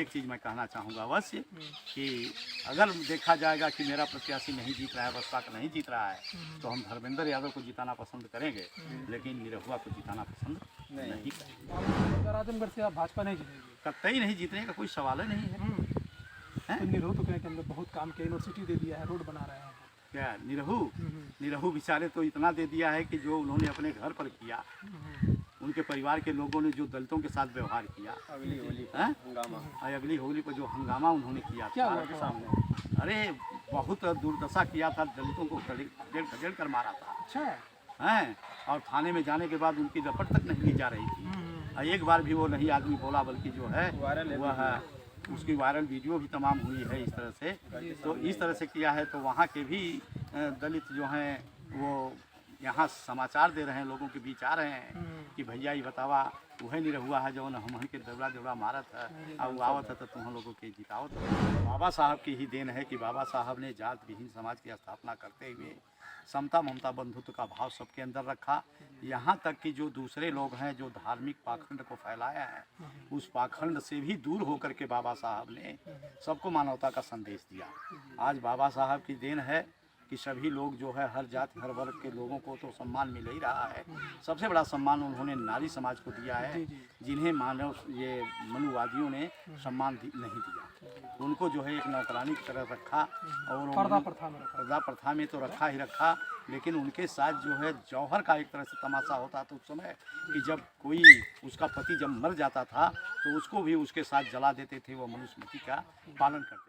एक चीज़ मैं कहना चाहूँगा अवश्य कि अगर देखा जाएगा कि मेरा प्रत्याशी नहीं जीत रहा है, बसपा का नहीं जीत रहा है, तो हम धर्मेंद्र यादव को जिताना पसंद करेंगे, लेकिन निरहुआ को जिताना पसंद नहीं करेंगे। आजमगढ़ से आप भाजपा नहीं जीतेंगे? कतई नहीं जीतने का कोई सवाल ही नहीं है। तो निरहू तो कहें कि हमने बहुत काम किया, यूनिवर्सिटी दे दिया है, रोड बना रहे हैं। क्या निरहू बेचारे तो इतना दे दिया है कि जो उन्होंने अपने घर पर किया, उनके परिवार के लोगों ने जो दलितों के साथ व्यवहार किया, अगली होली पर जो हंगामा उन्होंने किया क्या था हुआ के सामने, अरे बहुत दुर्दशा किया था, दलितों को खदेड़ कर मारा था। अच्छा हैं, और थाने में जाने के बाद उनकी रपट तक नहीं ली जा रही थी। और एक बार भी वो नहीं आदमी बोला, बल्कि जो है वह उसकी वायरल वीडियो भी तमाम हुई है इस तरह से। तो इस तरह से किया है, तो वहाँ के भी दलित जो हैं वो यहाँ समाचार दे रहे हैं, लोगों के बीच आ रहे हैं कि भैया ये बतावा वह निरहुआ है जो हम के दौड़ा मारत है, और वो आवत है तो तुम लोगों के जितावत। बाबा साहब की ही देन है कि बाबा साहब ने जात विहीन समाज की स्थापना करते हुए समता ममता बंधुत्व का भाव सबके अंदर रखा। यहाँ तक कि जो दूसरे लोग हैं जो धार्मिक पाखंड को फैलाया है, उस पाखंड से भी दूर होकर के बाबा साहब ने सबको मानवता का संदेश दिया। आज बाबा साहब की देन है कि सभी लोग जो है हर जाति हर वर्ग के लोगों को तो सम्मान मिल ही रहा है। सबसे बड़ा सम्मान उन्होंने नारी समाज को दिया है, जिन्हें मानव ये मनुवादियों ने सम्मान नहीं दिया। उनको जो है एक नौकरानी की तरह रखा, और पर्दा प्रथा में तो रखा ही रखा, लेकिन उनके साथ जो है जौहर का एक तरह से तमाशा होता था उस समय कि जब कोई उसका पति जब मर जाता था तो उसको भी उसके साथ जला देते थे, वो मनुस्मृति का पालन करते थे।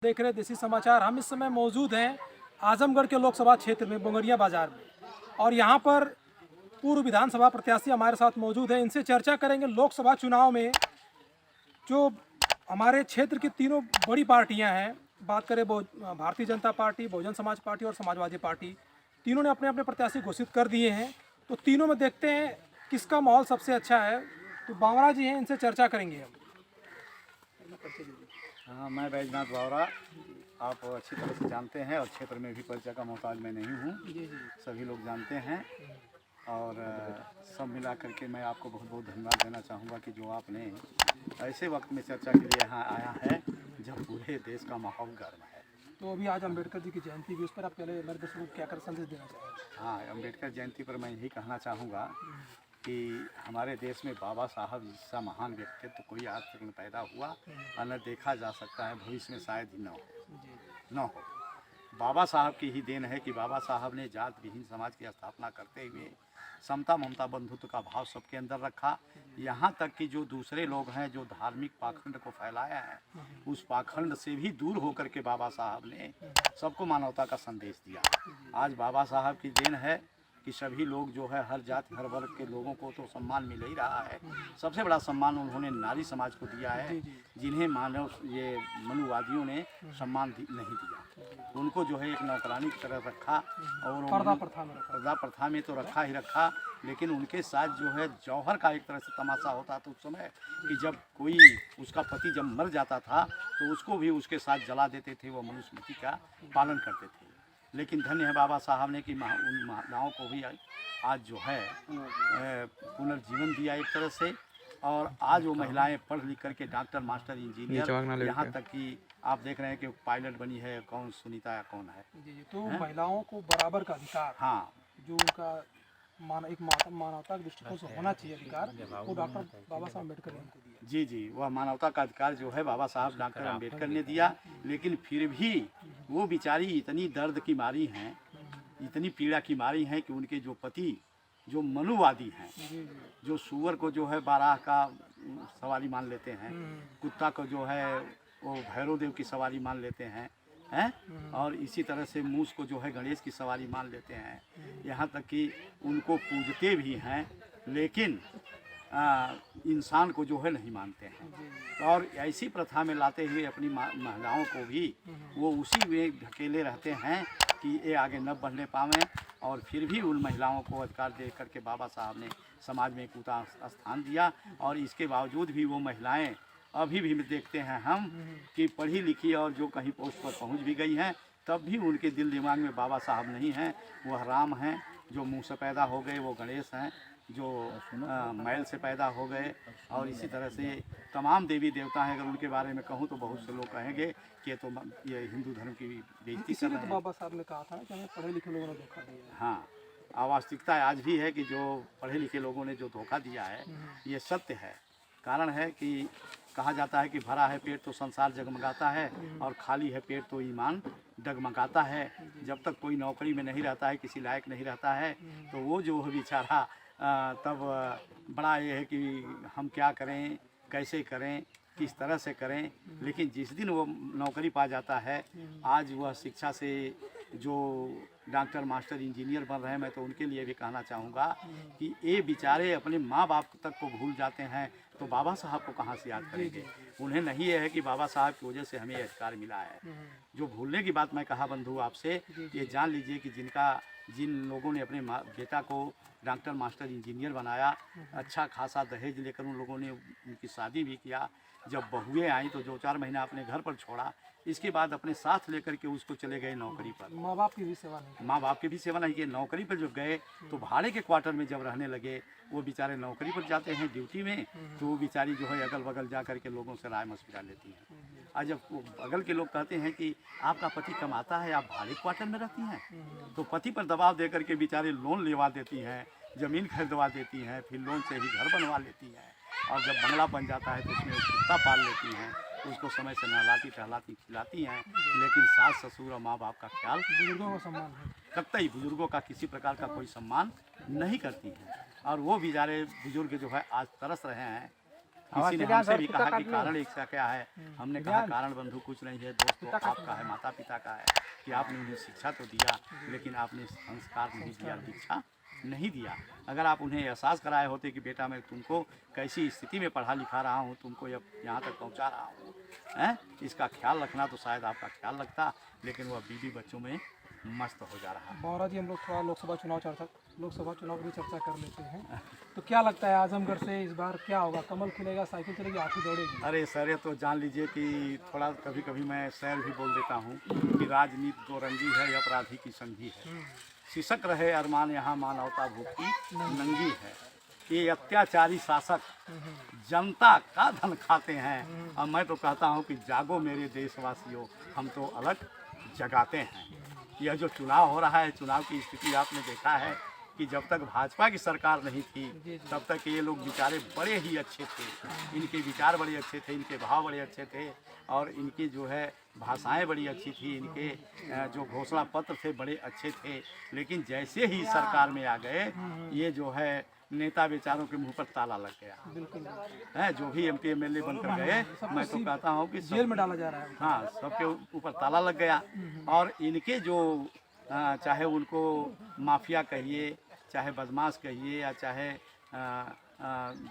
देख रहे देसी समाचार। हम इस समय मौजूद हैं आजमगढ़ के लोकसभा क्षेत्र में, बोंगरिया बाजार में, और यहाँ पर पूर्व विधानसभा प्रत्याशी हमारे साथ मौजूद हैं। इनसे चर्चा करेंगे लोकसभा चुनाव में जो हमारे क्षेत्र की तीनों बड़ी पार्टियां हैं, बात करें भारतीय जनता पार्टी, बहुजन समाज पार्टी और समाजवादी पार्टी, तीनों ने अपने अपने प्रत्याशी घोषित कर दिए हैं। तो तीनों में देखते हैं किसका माहौल सबसे अच्छा है। तो बावरा जी हैं, इनसे चर्चा करेंगे हम। हाँ, मैं बैजनाथ बावरा, आप अच्छी तरह से जानते हैं, और क्षेत्र में भी परिचय का मोहताज मैं नहीं हूँ, सभी लोग जानते हैं। और सब मिला करके मैं आपको बहुत बहुत धन्यवाद देना चाहूँगा कि जो आपने ऐसे वक्त में चर्चा के लिए यहाँ आया है जब पूरे देश का माहौल गर्म है। तो अभी आज अम्बेडकर जी की जयंती भी, उस पर आप पहले मेरे दर्शकों को क्या कर संदेश देना चाहेंगे? हाँ, अम्बेडकर जयंती पर मैं यही कहना चाहूँगा कि हमारे देश में बाबा साहब जैसा महान व्यक्तित्व कोई आज तक न पैदा हुआ और न देखा जा सकता है, भविष्य में शायद ही न हो। बाबा साहब की ही देन है कि बाबा साहब ने जात विहीन समाज की स्थापना करते हुए समता ममता बंधुत्व का भाव सबके अंदर रखा। यहाँ तक कि जो दूसरे लोग हैं जो धार्मिक पाखंड को फैलाया है, उस पाखंड से भी दूर होकर के बाबा साहब ने सबको मानवता का संदेश दिया। आज बाबा साहब की देन है कि सभी लोग जो है हर जाति हर वर्ग के लोगों को तो सम्मान मिल ही रहा है। सबसे बड़ा सम्मान उन्होंने नारी समाज को दिया है, जिन्हें मानव ये मनुवादियों ने सम्मान नहीं दिया। उनको जो है एक नौकरानी की तरह रखा, और पर्दा प्रथा में तो रखा ही रखा, लेकिन उनके साथ जो है जौहर का एक तरह से तमाशा होता था उस समय कि जब कोई उसका पति जब मर जाता था तो उसको भी उसके साथ जला देते थे, वो मनुस्मृति का पालन करते थे। लेकिन धन्य है बाबा साहब ने कि उन महिलाओं को भी आज जो है पुनर्जीवन दिया एक तरह से, और आज वो महिलाएं पढ़ लिख करके डॉक्टर मास्टर इंजीनियर, यहाँ तक कि आप देख रहे हैं कि पायलट बनी है, कौन सुनीता या कौन है। तो महिलाओं को बराबर का अधिकार, हाँ, जो उनका एक मानवता के दृष्टिकोण से होना चाहिए अधिकार, वो डॉक्टर बाबा साहब अम्बेडकर ने उनको दिया। जी, वह मानवता का अधिकार जो है बाबा साहब डॉक्टर अम्बेडकर ने दिया। लेकिन फिर भी वो बेचारी इतनी दर्द की मारी हैं, इतनी पीड़ा की मारी हैं कि उनके जो पति जो मनुवादी हैं, जो सूअर को जो है बाराह का सवारी मान लेते हैं, कुत्ता को जो है वो भैरव देव की सवारी मान लेते हैं, और इसी तरह से मूस को जो है गणेश की सवारी मान लेते हैं, यहाँ तक कि उनको पूजते भी हैं, लेकिन इंसान को जो है नहीं मानते हैं। और ऐसी प्रथा में लाते हुए अपनी महिलाओं को भी वो उसी में ढकेले रहते हैं कि ये आगे न बढ़ने पावें, और फिर भी उन महिलाओं को अधिकार दे करके बाबा साहब ने समाज में एक ऊंचा स्थान दिया। और इसके बावजूद भी वो महिलाएं अभी भी देखते हैं हम कि पढ़ी लिखी और जो कहीं पोस्ट पर पहुंच भी गई हैं, तब भी उनके दिल दिमाग में बाबा साहब नहीं हैं, वह राम हैं, जो मुंह से पैदा हो गए वो गणेश हैं, जो मैल से पैदा हो गए, और इसी तरह से तमाम देवी देवता हैं। अगर उनके बारे में कहूँ तो बहुत से लोग कहेंगे कि ये हिंदू धर्म की बेइज्जती कर इसीलिए रहे तो हैं। बाबा साहब ने कहा था कि हमें पढ़े लिखे लोगों ने धोखा दिया है। हाँ, वास्तविकता आज भी है कि जो पढ़े लिखे लोगों ने जो धोखा दिया है ये सत्य है। कारण है कि कहा जाता है कि भरा है पेट तो संसार जगमगाता है, और खाली है पेट तो ईमान डगमगाता है। जब तक कोई नौकरी में नहीं रहता है, किसी लायक नहीं रहता है, तो वो जो है बेचारा तब बड़ा ये है कि हम क्या करें, कैसे करें, किस तरह से करें। लेकिन जिस दिन वो नौकरी पा जाता है, आज वह शिक्षा से जो डॉक्टर, मास्टर, इंजीनियर बन रहे हैं, मैं तो उनके लिए भी कहना चाहूँगा कि ये बेचारे अपने माँ बाप तक को भूल जाते हैं, तो बाबा साहब को कहाँ से याद करेंगे। उन्हें नहीं है कि बाबा साहब की वजह से हमें अधिकार मिला है। जो भूलने की बात मैं कहा बंधु आपसे, ये जान लीजिए कि जिन लोगों ने अपने बेटा को डॉक्टर, मास्टर, इंजीनियर बनाया, अच्छा खासा दहेज लेकर उन लोगों ने उनकी शादी भी किया। जब बहुएँ आई तो 2-4 महीना अपने घर पर छोड़ा, इसके बाद अपने साथ लेकर के उसको चले गए नौकरी पर। माँ बाप की भी सेवा नहीं। माँ बाप की भी सेवा नहीं की। नौकरी पर जब गए तो भाड़े के क्वार्टर में जब रहने लगे, वो बेचारे नौकरी पर जाते हैं ड्यूटी में, तो वो बेचारी जो है अगल बगल जा कर के लोगों से राय मशविरा लेती हैं। आज जब वो बगल के लोग कहते हैं कि आपका पति कमाता है, आप भाड़े क्वार्टर में रहती हैं, तो पति पर दबाव दे करके बेचारे लोन लेवा देती हैं, ज़मीन खरीदवा देती हैं, फिर लोन से ही घर बनवा लेती हैं, और जब बंगला बन जाता है तो उसमें कुत्ता पाल लेती हैं, उसको समय से नहलाती टहलाती खिलाती हैं। लेकिन सास ससुर और माँ बाप का ख्याल, बुजुर्गों का सम्मान है। कतई बुजुर्गों का किसी प्रकार का कोई सम्मान नहीं करती हैं। और वो बेचारे बुजुर्ग जो है आज तरस रहे हैं। किसी ने हमसे भी कहा कि कारण इसका क्या है, हमने कहा कारण बंधु कुछ नहीं है दोस्तों, आपका है, माता पिता का है, कि आपने उन्हें शिक्षा तो दिया, लेकिन आपने संस्कार नहीं दिया, दीक्षा नहीं दिया। अगर आप उन्हें एहसास कराए होते कि बेटा मैं तुमको कैसी स्थिति में पढ़ा लिखा रहा हूँ, तुमको यहाँ तक पहुँचा रहा हूँ, इसका ख्याल रखना, तो शायद आपका ख्याल रखता। लेकिन वह बीवी बच्चों में मस्त हो जा रहा है। बावरा जी, हम लोग थोड़ा लोकसभा चुनाव की भी चर्चा कर लेते हैं। तो क्या लगता है आजमगढ़ से इस बार क्या होगा? कमल खिलेगा, साइकिल चलेगी, हाथी दौड़ेगी? अरे सर, ये तो जान लीजिए कि थोड़ा कभी कभी मैं शहर भी बोल देता हूँ कि राजनीति दो रंगी है, अपराधी की संगी है। शिशक रहे अरमान, यहाँ मानवता भूखी नंगी है। ये अत्याचारी शासक जनता का धन खाते हैं। और मैं तो कहता हूँ कि जागो मेरे देशवासियों, हम तो अलग जगाते हैं। यह जो चुनाव हो रहा है, चुनाव की स्थिति आपने देखा है कि जब तक भाजपा की सरकार नहीं थी, तब तक ये लोग बेचारे बड़े ही अच्छे थे। इनके विचार बड़े अच्छे थे, इनके भाव बड़े अच्छे थे, और इनकी जो है भाषाएं बड़ी अच्छी थी, इनके जो घोषणा पत्र थे बड़े अच्छे थे। लेकिन जैसे ही सरकार में आ गए, ये जो है नेता बेचारों के मुंह पर ताला लग गया है। जो भी MP MLA बनकर गए, मैं तो कहता हूँ कि जेल में डाला जा रहा है। हाँ, सबके ऊपर ताला लग गया। और इनके जो चाहे उनको माफिया कहिए, चाहे बदमाश कहिए, या चाहे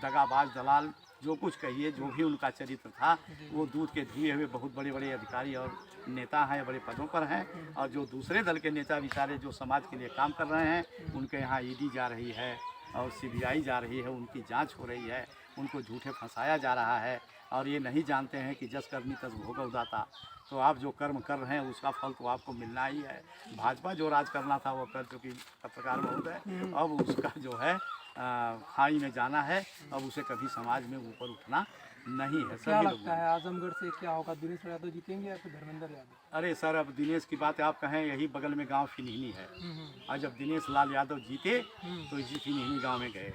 दगाबाज दलाल, जो कुछ कहिए, जो भी उनका चरित्र था, वो दूध के धुए हुए बहुत बड़े बड़े अधिकारी और नेता हैं, बड़े पदों पर हैं। और जो दूसरे दल के नेता बेचारे जो समाज के लिए काम कर रहे हैं, उनके यहाँ ED जा रही है और CBI जा रही है, उनकी जांच हो रही है, उनको झूठे फंसाया जा रहा है। और ये नहीं जानते हैं कि जस करनी तस भोग उदाता। तो आप जो कर्म कर रहे हैं उसका फल तो आपको मिलना ही है। भाजपा जो राज करना था वो कर चुकी पत्रकार महोदय, अब उसका जो है खाई में जाना है। अब उसे कभी समाज में ऊपर उठना नहीं है। क्या लगता है आजमगढ़ से क्या होगा? दिनेश यादव जीतेंगे या फिर धर्मेंद्र यादव? अरे सर, अब दिनेश की बात आप कहें, यही बगल में गांव फिनहिनी है। और जब दिनेश लाल यादव जीते तो इसी फिनहिनी गांव में गए,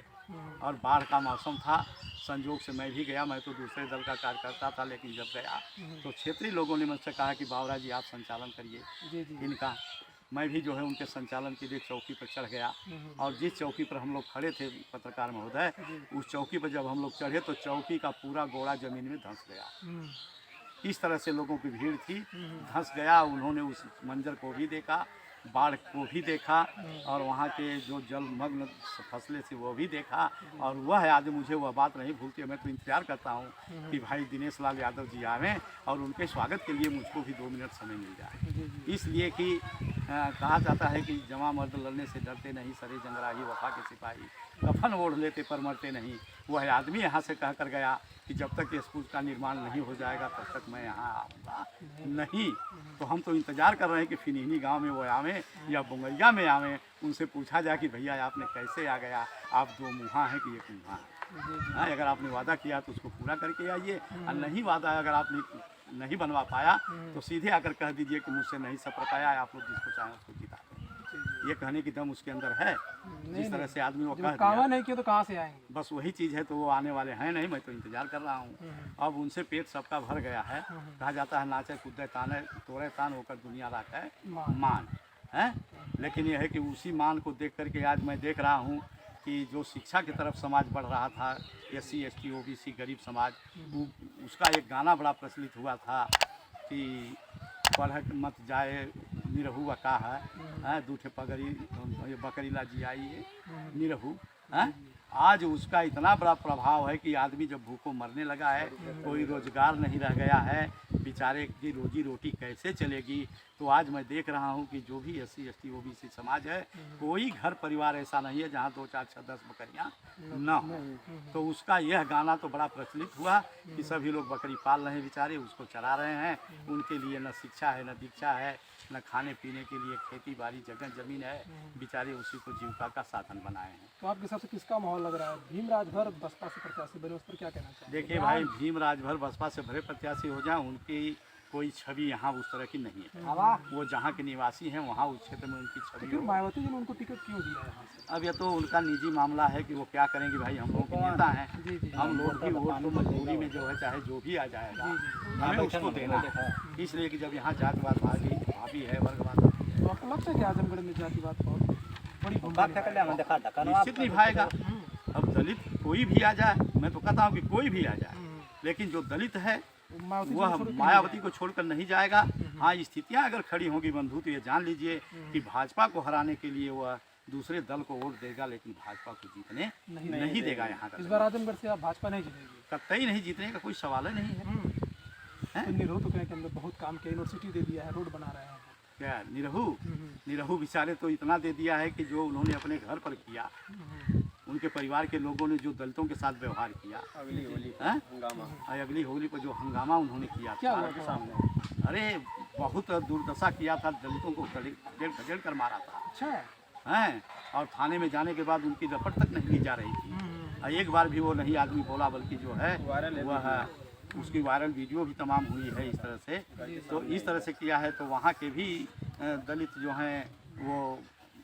और बाढ़ का मौसम था, संजोग से मैं भी गया। मैं तो दूसरे दल का कार्यकर्ता था, लेकिन जब गया तो क्षेत्रीय लोगों ने मुझसे कहा कि बावरा जी आप संचालन करिए इनका। मैं भी जो है उनके संचालन के लिए चौकी पर चढ़ गया। और जिस चौकी पर हम लोग खड़े थे पत्रकार महोदय, उस चौकी पर जब हम लोग चढ़े तो चौकी का पूरा गोड़ा जमीन में धंस गया। इस तरह से लोगों की भीड़ थी, धंस गया। उन्होंने उस मंजर को भी देखा, बाढ़ को भी देखा, और वहाँ के जो जलमग्न फसलें थी वो भी देखा। और वह आज मुझे वह बात नहीं भूलती। मैं तो इंतजार करता हूँ कि भाई दिनेश लाल यादव जी आवें और उनके स्वागत के लिए मुझको भी 2 मिनट समय मिल जाए। इसलिए कि कहा जाता है कि जवां मर्द लड़ने से डरते नहीं, सरे जंगराही वफा के सिपाही, कफन ओढ़ लेते पर मरते नहीं। वह आदमी यहाँ से कह कर गया कि जब तक ये स्कूल का निर्माण नहीं हो जाएगा तब तक मैं यहाँ आऊँगा नहीं। तो हम तो इंतज़ार कर रहे हैं कि फिनहिनी गांव में वो आवें आवें या बुंगैया में आवें, उनसे पूछा जाए कि भैया आपने कैसे आ गया, आप दो मुँहा हैं कि एक मुँहा है। हाँ, अगर आपने वादा किया तो उसको पूरा करके आइए, और नहीं वादा अगर आपने नहीं बनवा पाया तो सीधे आकर कह दीजिए कि मुझसे नहीं सफर पाया है, आप लोग जिसको चाहें उसको जिता दें। ये कहने की दम उसके अंदर है। जिस तरह से आदमी वो कह कावा दिया, नहीं किया तो कहाँ से आएंगे। बस वही चीज़ है। तो वो आने वाले हैं नहीं, मैं तो इंतजार कर रहा हूँ। अब उनसे पेट सबका भर गया है। कहा जाता है नाचे कूदे ताने तोड़े तान होकर दुनिया राख है मान है। लेकिन यह है कि उसी मान को देख करके आज मैं देख रहा हूँ कि जो शिक्षा की तरफ समाज बढ़ रहा था, SC ST OBC गरीब समाज, उसका एक गाना बड़ा प्रचलित हुआ था कि पढ़ मत जाए निरहू का है, दूठे पगड़ी बकरीला जियाई निरहू है। आज उसका इतना बड़ा प्रभाव है कि आदमी जब भूखों मरने लगा है, कोई रोजगार नहीं रह गया है, बेचारे की रोजी रोटी कैसे चलेगी। तो आज मैं देख रहा हूँ कि जो भी SC ST OBC समाज है, कोई घर परिवार ऐसा नहीं है जहाँ 2 4 6 10 बकरियाँ न हो। तो उसका यह गाना तो बड़ा प्रचलित हुआ कि सभी लोग बकरी पाल रहे हैं, बेचारे उसको चरा रहे हैं। उनके लिए न शिक्षा है, न दीक्षा है, न खाने पीने के लिए खेती बाड़ी जगह जमीन है, बेचारे उसी को जीविका का साधन बनाए हैं। तो आपके हिसाब से किसका माहौल लग रहा है, भीम राजभर बसपा से प्रत्याशी बने, उस पर क्या कहना चाहिए। देखिए भाई, भीम राजभर बसपा से भरे प्रत्याशी हो जाए, उनकी कोई छवि यहाँ उस तरह की नहीं है। वो जहाँ के निवासी हैं वहाँ उस क्षेत्र में उनकी छवि फिर हो। मायावती जी ने उनको टिकट क्यों दिया यहाँ से। अब ये तो उनका निजी मामला है कि वो क्या करेंगे भाई, हम लोग के नेता हैं। हम लोग की वोट तो मजबूरी में जो है चाहे जो भी आ जाएगा हमें उसको देना है। इसलिए कि जब यहाँ जातिवाद भाभी है, वर्गवाद तो आपको लगता है कि आजमगढ़ में जातिवाद बहुत बड़ी भूमिका निश्चित निभाएगा। अब दलित कोई भी आ जाए, मैं तो कहता हूँ कि कोई भी आ जाए, लेकिन जो दलित है वह मायावती को छोड़कर नहीं जाएगा। हाँ, स्थितियाँ अगर खड़ी होंगी बंधु तो ये जान लीजिए कि भाजपा को हराने के लिए वह दूसरे दल को वोट देगा, लेकिन भाजपा को जीतने नहीं देगा। यहाँ का इस बार आजमगढ़ से आप भाजपा नहीं जीतेगी। कतई नहीं, जीतने का कोई सवाल ही नहीं है। तो निरहू तो कहें कि हमने बहुत काम किया, यूनिवर्सिटी दे दिया है, रोड बना रहे हैं। क्या निरहू बेचारे तो इतना दे दिया है कि जो उन्होंने अपने घर पर किया, उनके परिवार के लोगों ने जो दलितों के साथ व्यवहार किया, अगली होली पर जो हंगामा उन्होंने किया क्या था हुआ के सामने, अरे बहुत दुर्दशा किया था, दलितों को खदेड़ कर मारा था। अच्छा हैं, और थाने में जाने के बाद उनकी रपट तक नहीं ली जा रही थी। और एक बार भी वो नहीं आदमी बोला, बल्कि जो है वह उसकी वायरल वीडियो भी तमाम हुई है इस तरह से। तो इस तरह से किया है। तो वहाँ के भी दलित जो हैं वो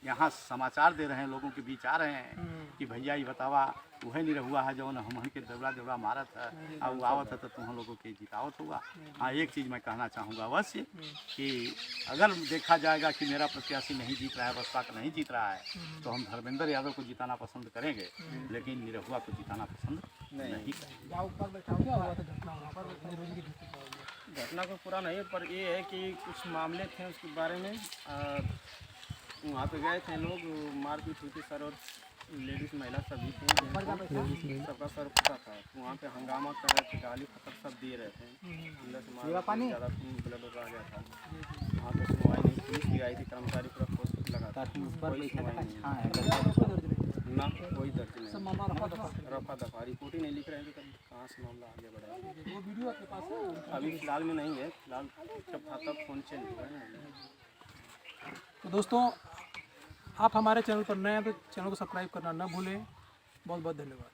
यहाँ समाचार दे रहे हैं, लोगों के बीच आ रहे हैं कि भैया ये बतावा वह नहीं रहुआ है जो हम के देवड़ा मारत है, और आवत है तो तुम लोगों के जितावत होगा। हाँ, एक चीज़ मैं कहना चाहूँगा अवश्य कि अगर देखा जाएगा कि मेरा प्रत्याशी नहीं जीत रहा है, बसपा का नहीं जीत रहा है, तो हम धर्मेंद्र यादव को जिताना पसंद करेंगे, लेकिन निरहुआ को जिताना पसंद नहीं करेंगे। घटना को पूरा नहीं, पर ये है कि कुछ मामले थे उसके बारे में। वहाँ पे गए थे लोग, मारपीट हुई थी सर, और लेडीज़ महिला सभी थे, सबका सर फटा था। वहाँ पे हंगामा कर रहे थे, गाली फटक सब दिए रहे थे, अंदर से ज़्यादा ब्लड आ गया था। वहाँ पे सुनवाई नहीं, पुलिस भी आई थी, कर्मचारी पूरा फोर्स लगा था, कोई सुनवाई नहीं ना, कोई दर्ज नहीं, रफा दफा रिपोर्ट ही नहीं लिख रहे थे, तब कहाँ से मामला आगे बढ़ेगा। वो वीडियो आपके पास है? अभी फिलहाल में नहीं है, फिलहाल जब था तब फोन चेंज हुआ है। तो दोस्तों, आप हमारे चैनल पर नए हैं तो चैनल को सब्सक्राइब करना ना भूलें। बहुत बहुत धन्यवाद।